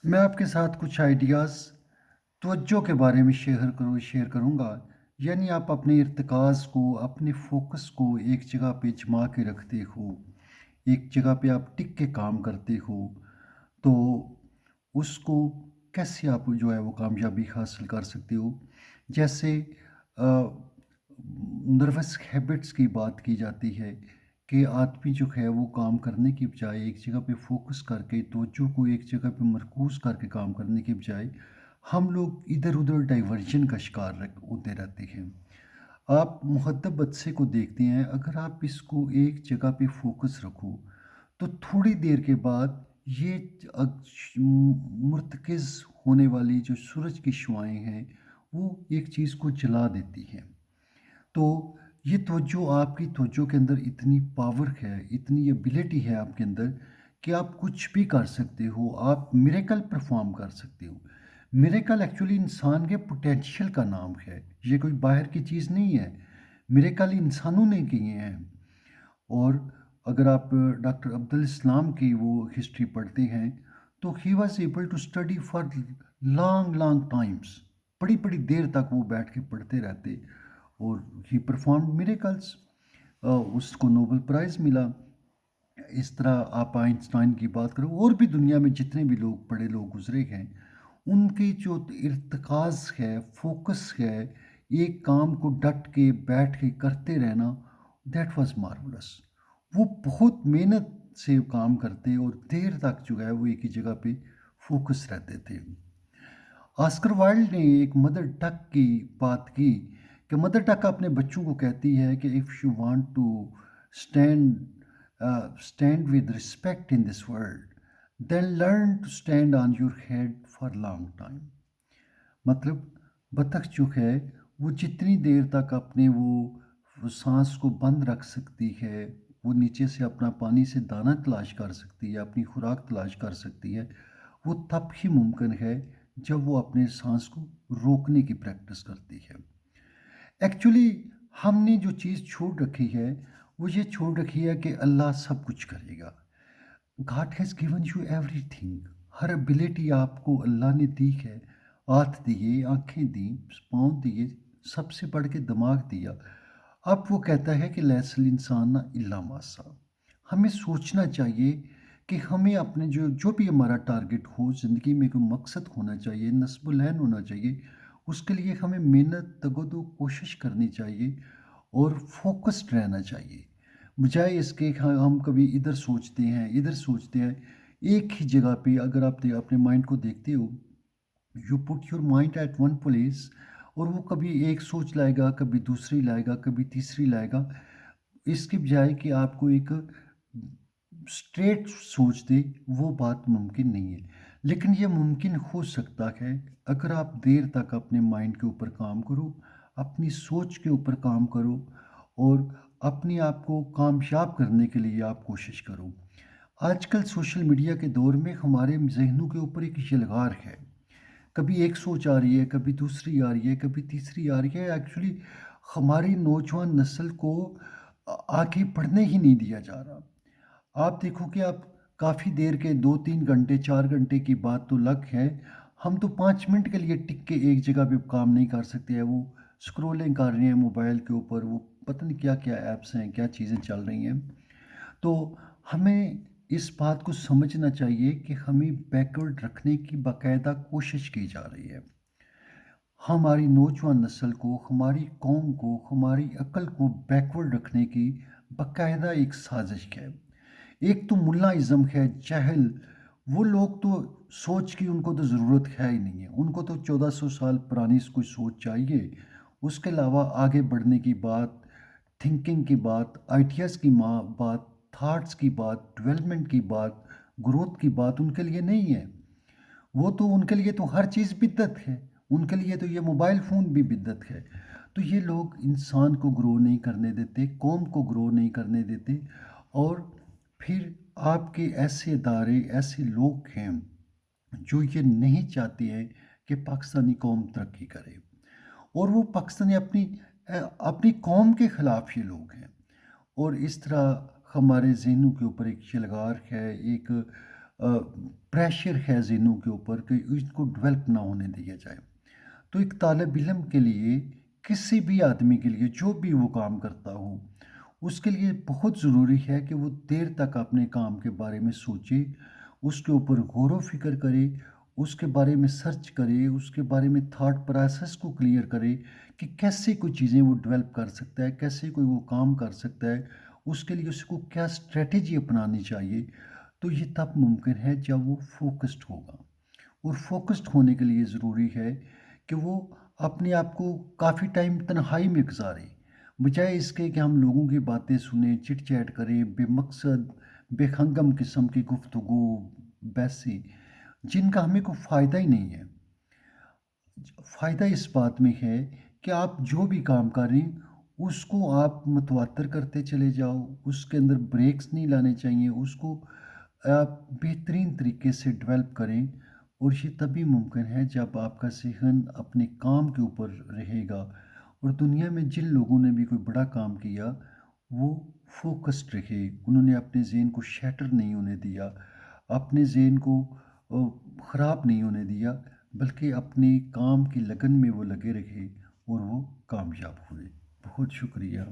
मैं आपके साथ कुछ आइडियाज़ तवज्जो के बारे में शेयर करूँगा। यानी आप अपने इर्तिकाज़ को, अपने फ़ोकस को एक जगह पे जमा के रखते हो, एक जगह पे आप टिक के काम करते हो, तो उसको कैसे आप जो है वो कामयाबी हासिल कर सकते हो। जैसे नर्वस हैबिट्स की बात की जाती है कि आदमी जो है वो काम करने की बजाय एक जगह पे फ़ोकस करके तवज्जो को एक जगह पे मरकूज़ करके काम करने की बजाय हम लोग इधर-उधर डाइवर्जन का शिकार होते रहते हैं। आप मुहद्दब बच्चे को देखते हैं, अगर आप इसको एक जगह पे फ़ोकस रखो, तो थोड़ी देर के बाद ये मुर्तकिज़ होने वाली जो सूरज की शुआएँ हैं, वो एक चीज़ को जला देती हैं। तो ये तवज्जो आपकी तवज्जो के अंदर इतनी पावर है, इतनी एबिलिटी है आपके अंदर कि आप कुछ भी कर सकते हो, आप मिरेकल परफ़ॉर्म कर सकते हो। मिरेकल एक्चुअली इंसान के पोटेंशियल का नाम है, ये कोई बाहर की चीज़ नहीं है। मिरेकल इंसानों ने किए हैं। और अगर आप डॉक्टर अब्दुल इस्लाम की वो हिस्ट्री पढ़ते हैं, तो he was able to study for long long times. बड़ी-बड़ी देर तक वो बैठ के पढ़ते रहते और ही परफॉर्म्ड मिरेकल्स। उसको नोबेल प्राइज़ मिला। इस तरह आप आइंस्टाइन की बात करो, और भी दुनिया में जितने भी लोग बड़े लोग गुज़रे हैं, उनकी जो इर्तिकाज़ है, फ़ोकस है, एक काम को डट के, बैठ के करते रहना, दैट वाज़ मार्वेलस। वो बहुत मेहनत से काम करते और देर तक जो है वो एक ही जगह पे फ़ोकस रहते थे। ऑस्कर वाइल्ड ने एक मदर टंग की बात की कि मदर टंग अपने बच्चों को कहती है कि if you want to stand stand with respect in this world, then learn to stand on your head for long time. मतलब बतख जो है वो जितनी देर तक अपने वो सांस को बंद रख सकती है, वो नीचे से अपना पानी से दाना तलाश कर सकती है, अपनी खुराक तलाश कर सकती है, वो तब ही मुमकिन है जब वो अपने सांस को रोकने की प्रैक्टिस करती है। एक्चुअली हमने जो चीज़ छोड़ रखी है, वो ये छोड़ रखी है कि अल्लाह सब कुछ करेगा। God has given you everything. Her ability आपको अल्लाह ने दी है। हाथ दिए, आँखें दी, पाँव दिए, सबसे बढ़ के दिमाग दिया। अब वो कहता है कि लैसल इंसान इल्ला मा सा। हमें सोचना चाहिए कि हमें अपने जो जो भी हमारा टारगेट हो, ज़िंदगी में कोई मकसद होना चाहिए, नस्ब-ओ-लैन होना चाहिए, उसके लिए हमें मेहनत, तगदो कोशिश करनी चाहिए और फ़ोकस्ड रहना चाहिए। बजाय इसके हम कभी इधर सोचते हैं, इधर सोचते हैं। एक ही जगह पे अगर आप अपने माइंड को देखते हो, you put your mind at one place, और वो कभी एक सोच लाएगा, कभी दूसरी लाएगा, कभी तीसरी लाएगा। इसके बजाय कि आपको एक स्ट्रेट सोच दे, वो बात मुमकिन नहीं है। लेकिन ये मुमकिन हो सकता है अगर आप देर तक अपने माइंड के ऊपर काम करो, अपनी सोच के ऊपर काम करो और अपने आप को कामयाब करने के लिए आप कोशिश करो। आजकल सोशल मीडिया के दौर में हमारे ज़हनों के ऊपर एक यलगार है। कभी एक सोच आ रही है, कभी दूसरी आ रही है, कभी तीसरी आ रही है। एक्चुअली हमारी नौजवान नस्ल को आगे बढ़ने ही नहीं दिया जा रहा। आप देखो कि आप काफ़ी देर के 2-3 घंटे, 4 घंटे की बात तो अलग है। हम तो 5 मिनट के लिए टिक के एक जगह पे काम नहीं कर सकते हैं। वो स्क्रॉलिंग कर रहे हैं मोबाइल के ऊपर, वो पता नहीं क्या-क्या ऐप्स हैं, क्या चीज़ें चल रही हैं। तो हमें इस बात को समझना चाहिए कि हमें बैकवर्ड रखने की बाकायदा कोशिश की जा रही है। हमारी नौजवान नस्ल को, हमारी कौम को, हमारी अक्ल को बैकवर्ड रखने की बाकायदा एक साजिश है। एक तो मुल्लाइज़्म है, जहल। वो लोग तो सोच की उनको तो ज़रूरत है ही नहीं है। उनको तो 1400 साल पुरानी कोई सोच चाहिए। उसके अलावा आगे बढ़ने की बात, थिंकिंग की बात, आइडियाज़ की बात, थॉट्स की बात, डेवलपमेंट की बात, ग्रोथ की बात उनके लिए नहीं है। वो तो उनके लिए तो हर चीज़ बिद्दत है। उनके लिए तो ये मोबाइल फ़ोन भी बिद्दत है। तो ये लोग इंसान को ग्रो नहीं करने देते, कौम को ग्रो नहीं करने देते। और फिर आपके ऐसे इदारे, ऐसे लोग हैं जो ये नहीं चाहते हैं कि पाकिस्तानी कौम तरक्की करे। और वो पाकिस्तानी अपनी कौम के ख़िलाफ़ ये लोग हैं। और इस तरह हमारे ज़हनों के ऊपर एक यलगार है, एक प्रेशर है ज़हनों के ऊपर कि इसको डेवलप ना होने दिया जाए। तो एक तालिब इल्म के लिए, किसी भी आदमी के लिए जो भी वो काम करता हो, उसके लिए बहुत ज़रूरी है कि वो देर तक अपने काम के बारे में सोचे, उसके ऊपर गौर व फ़िक्र करे, उसके बारे में सर्च करे, उसके बारे में थॉट प्रोसेस को क्लियर करे कि कैसे कोई चीज़ें वो डेवलप कर सकता है, कैसे कोई वो काम कर सकता है, उसके लिए उसको क्या स्ट्रैटेजी अपनानी चाहिए। तो ये तब मुमकिन है जब वो फ़ोकस्ड होगा। और फ़ोकस्ड होने के लिए ज़रूरी है कि वो अपने आप को काफ़ी टाइम तन्हाई में गुज़ारे। बजाय इसके कि हम लोगों की बातें सुनें, चिट-चैट करें, बेमकसद, बेखंगम किस्म की गुफ्तगू, बहसें, जिनका हमें कोई फ़ायदा ही नहीं है। फ़ायदा इस बात में है कि आप जो भी काम कर रहे हैं, उसको आप मुतवातर करते चले जाओ, उसके अंदर ब्रेक्स नहीं लाने चाहिए, उसको आप बेहतरीन तरीके से डेवलप करें। और ये तभी मुमकिन है जब आपका ज़हन अपने काम के ऊपर रहेगा। और दुनिया में जिन लोगों ने भी कोई बड़ा काम किया, वो फ़ोकस्ड रहे, उन्होंने अपने ज़हन को शैटर नहीं होने दिया, अपने ज़हन को ख़राब नहीं होने दिया, बल्कि अपने काम की लगन में वो लगे रहे और वो कामयाब हुए। बहुत शुक्रिया।